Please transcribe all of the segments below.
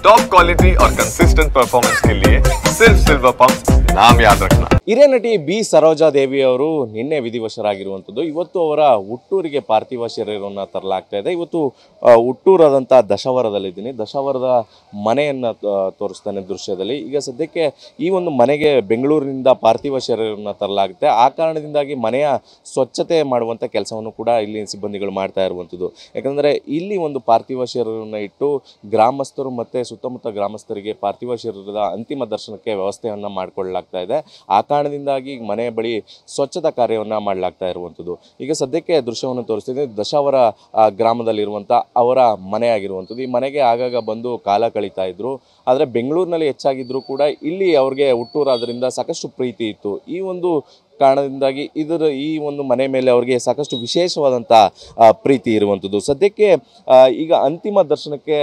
Top quality और consistent performance के लिए सिर्फ सिल्वर पंप नाम याद रखना। ಹಿರಿಯ ನಟಿ ಬಿ ಸರೋಜಾದೇವಿ ಅವರು ನಿನ್ನೆ ವಿಧಿವಶರಾಗಿರುವಂಥದ್ದು. ಇವತ್ತು ಅವರ ಹುಟ್ಟೂರಿಗೆ ಪಾರ್ಥಿವ ಶರೀರವನ್ನು ತರಲಾಗ್ತಾ ಇದೆ. ಇವತ್ತು ಹುಟ್ಟೂರಾದಂಥ ದಶಾವರದಲ್ಲಿದ್ದೀನಿ. ದಶಾವರದ ಮನೆಯನ್ನು ತೋರಿಸ್ತಾನೆ ದೃಶ್ಯದಲ್ಲಿ. ಈಗ ಸದ್ಯಕ್ಕೆ ಈ ಒಂದು ಮನೆಗೆ ಬೆಂಗಳೂರಿನಿಂದ ಪಾರ್ಥಿವ ಶರೀರವನ್ನು ತರಲಾಗುತ್ತೆ. ಆ ಕಾರಣದಿಂದಾಗಿ ಮನೆಯ ಸ್ವಚ್ಛತೆ ಮಾಡುವಂಥ ಕೆಲಸವನ್ನು ಕೂಡ ಇಲ್ಲಿ ಸಿಬ್ಬಂದಿಗಳು ಮಾಡ್ತಾ ಇರುವಂಥದ್ದು. ಯಾಕಂದರೆ ಇಲ್ಲಿ ಒಂದು ಪಾರ್ಥಿವ ಶರೀರವನ್ನು ಇಟ್ಟು ಗ್ರಾಮಸ್ಥರು ಮತ್ತು ಸುತ್ತಮುತ್ತ ಗ್ರಾಮಸ್ಥರಿಗೆ ಪಾರ್ಥಿವ ಶರೀರದ ಅಂತಿಮ ದರ್ಶನಕ್ಕೆ ವ್ಯವಸ್ಥೆಯನ್ನು ಮಾಡಿಕೊಳ್ಳಲಾಗ್ತಾ ಇದೆ. ಆ ಕಾರಣದಿಂದಾಗಿ ಮನೆ ಬಳಿ ಸ್ವಚ್ಛತಾ ಕಾರ್ಯವನ್ನು ಮಾಡಲಾಗ್ತಾ ಇರುವಂಥದ್ದು. ಈಗ ಸದ್ಯಕ್ಕೆ ದೃಶ್ಯವನ್ನು ತೋರಿಸ್ತಿದೆ. ದಶಾವರ ಗ್ರಾಮದಲ್ಲಿರುವಂಥ ಅವರ ಮನೆ ಆಗಿರುವಂಥದ್ದು. ಈ ಮನೆಗೆ ಆಗಾಗ ಬಂದು ಕಾಲ ಕಳೀತಾ ಇದ್ರು. ಆದರೆ ಬೆಂಗಳೂರಿನಲ್ಲಿ ಹೆಚ್ಚಾಗಿದ್ದರೂ ಕೂಡ ಇಲ್ಲಿ ಅವ್ರಿಗೆ ಹುಟ್ಟೂರಾದ್ರಿಂದ ಸಾಕಷ್ಟು ಪ್ರೀತಿ ಇತ್ತು. ಈ ಒಂದು ಕಾರಣದಿಂದಾಗಿ ಈ ಒಂದು ಮನೆ ಮೇಲೆ ಅವರಿಗೆ ಸಾಕಷ್ಟು ವಿಶೇಷವಾದಂಥ ಪ್ರೀತಿ ಇರುವಂಥದ್ದು. ಸದ್ಯಕ್ಕೆ ಈಗ ಅಂತಿಮ ದರ್ಶನಕ್ಕೆ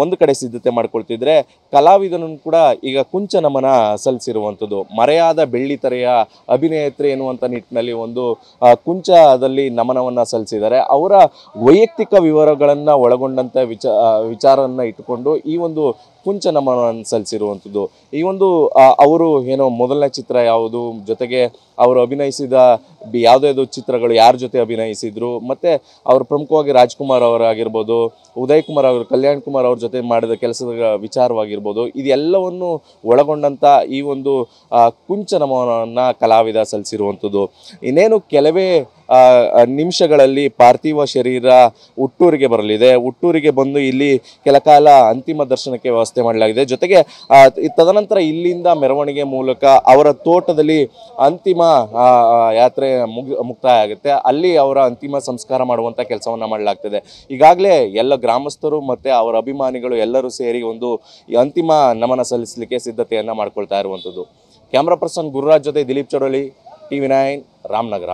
ಒಂದು ಕಡೆ ಸಿದ್ಧತೆ ಮಾಡ್ಕೊಳ್ತಿದ್ರೆ ಕಲಾವಿದನನ್ನು ಕೂಡ ಈಗ ಕುಂಚ ನಮನ ಸಲ್ಲಿಸಿರುವಂಥದ್ದು. ಮರೆಯಾದ ಬೆಳ್ಳಿತೆರೆಯ ಅಭಿನೇತ್ರಿ ಎನ್ನುವಂಥ ನಿಟ್ಟಿನಲ್ಲಿ ಒಂದು ಕುಂಚದಲ್ಲಿ ನಮನವನ್ನು ಸಲ್ಲಿಸಿದ್ದಾರೆ. ಅವರ ವೈಯಕ್ತಿಕ ವಿವರಗಳನ್ನು ಒಳಗೊಂಡಂಥ ವಿಚಾರವನ್ನು ಇಟ್ಟುಕೊಂಡು ಈ ಒಂದು ಕುಂಚ ನಮನವನ್ನು ಸಲ್ಲಿಸಿರುವಂಥದ್ದು. ಈ ಒಂದು ಅವರು ಏನೋ ಮೊದಲನೇ ಚಿತ್ರ ಯಾವುದು, ಜೊತೆಗೆ ಅವರು ಅಭಿನಯಿಸಿದ ಯಾವುದ್ಯಾವುದು ಚಿತ್ರಗಳು, ಯಾರ ಜೊತೆ ಅಭಿನಯಿಸಿದ್ರು, ಮತ್ತು ಅವರು ಪ್ರಮುಖವಾಗಿ ರಾಜ್ಕುಮಾರ್ ಅವರಾಗಿರ್ಬೋದು, ಉದಯ್ ಕುಮಾರ್ ಅವರು, ಕಲ್ಯಾಣ್ ಕುಮಾರ್ ಅವ್ರ ಜೊತೆ ಮಾಡಿದ ಕೆಲಸದ ವಿಚಾರವಾಗಿರ್ಬೋದು, ಇದೆಲ್ಲವನ್ನು ಒಳಗೊಂಡಂಥ ಈ ಒಂದು ಕುಂಚ ನಮನವನ್ನು ಕಲಾವಿದ ಸಲ್ಲಿಸಿರುವಂಥದ್ದು. ಇನ್ನೇನು ಕೆಲವೇ ನಿಮಿಷಗಳಲ್ಲಿ ಪಾರ್ಥಿವ ಶರೀರ ಹುಟ್ಟೂರಿಗೆ ಬರಲಿದೆ. ಹುಟ್ಟೂರಿಗೆ ಬಂದು ಇಲ್ಲಿ ಕೆಲ ಕಾಲ ಅಂತಿಮ ದರ್ಶನಕ್ಕೆ ವ್ಯವಸ್ಥೆ ಮಾಡಲಾಗಿದೆ. ಜೊತೆಗೆ ತದನಂತರ ಇಲ್ಲಿಂದ ಮೆರವಣಿಗೆ ಮೂಲಕ ಅವರ ತೋಟದಲ್ಲಿ ಅಂತಿಮ ಯಾತ್ರೆ ಮುಕ್ತಾಯ ಆಗುತ್ತೆ. ಅಲ್ಲಿ ಅವರ ಅಂತಿಮ ಸಂಸ್ಕಾರ ಮಾಡುವಂಥ ಕೆಲಸವನ್ನು ಮಾಡಲಾಗ್ತದೆ. ಈಗಾಗಲೇ ಎಲ್ಲ ಗ್ರಾಮಸ್ಥರು ಮತ್ತು ಅವರ ಅಭಿಮಾನಿಗಳು ಎಲ್ಲರೂ ಸೇರಿ ಒಂದು ಅಂತಿಮ ನಮನ ಸಲ್ಲಿಸಲಿಕ್ಕೆ ಸಿದ್ಧತೆಯನ್ನು ಮಾಡ್ಕೊಳ್ತಾ ಇರುವಂಥದ್ದು. ಕ್ಯಾಮ್ರಾ ಪರ್ಸನ್ ಗುರುರಾಜ್ ಜೊತೆ ದಿಲೀಪ್ ಚಡೋಳಿ, TV9 ರಾಮನಗರ.